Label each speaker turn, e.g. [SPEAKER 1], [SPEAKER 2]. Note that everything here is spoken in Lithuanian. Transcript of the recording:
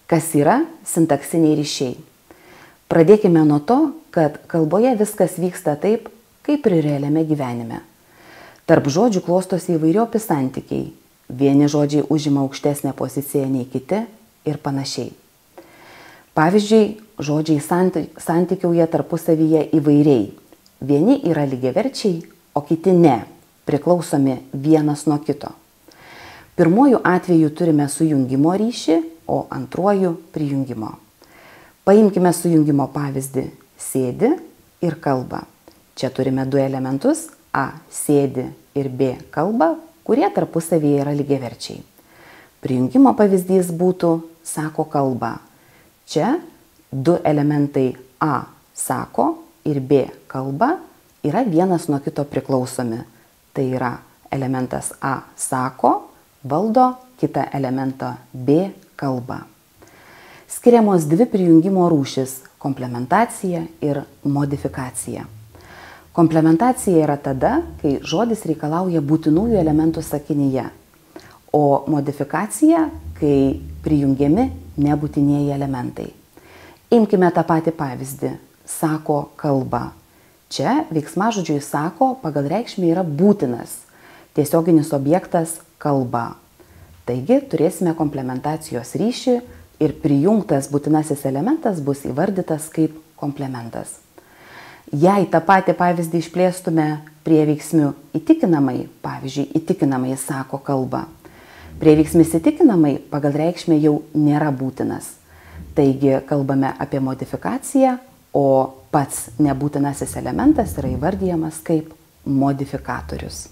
[SPEAKER 1] Kas yra sintaksiniai ryšiai? Pradėkime nuo to, kad kalboje viskas vyksta taip, kaip ir realiame gyvenime. Tarp žodžių klostosi įvairiopi santykiai. Vieni žodžiai užima aukštesnę poziciją nei kiti ir panašiai. Pavyzdžiui, žodžiai santykiauja tarpusavyje įvairiai. Vieni yra lygiaverčiai, o kiti ne, priklausomi vienas nuo kito. Pirmuoju atveju turime sujungimo ryšį, o antruoju prijungimo. Paimkime sujungimo pavyzdį sėdi ir kalba. Čia turime du elementus A sėdi ir B kalba, kurie tarpusavyje yra lygiaverčiai. Prijungimo pavyzdys būtų sako kalba. Čia du elementai A sako ir B kalba yra vienas nuo kito priklausomi. Tai yra elementas A sako valdo kitą elementą B kalba. Skiriamos dvi prijungimo rūšis – komplementacija ir modifikacija. Komplementacija yra tada, kai žodis reikalauja būtinųjų elementų sakinyje, o modifikacija, kai prijungiami nebūtinieji elementai. Imkime tą patį pavyzdį – sako kalba. Čia veiksmažodžiui sako pagal reikšmę yra būtinas, tiesioginis objektas kalba. Taigi turėsime komplementacijos ryšį ir prijungtas būtinasis elementas bus įvardytas kaip komplementas. Jei tą patį pavyzdį išplėstume prieveiksmiu įtikinamai, pavyzdžiui, įtikinamai sako kalba, prieveiksmis įtikinamai pagal reikšmę jau nėra būtinas. Taigi kalbame apie modifikaciją, o pats nebūtinasis elementas yra įvardyjamas kaip modifikatorius.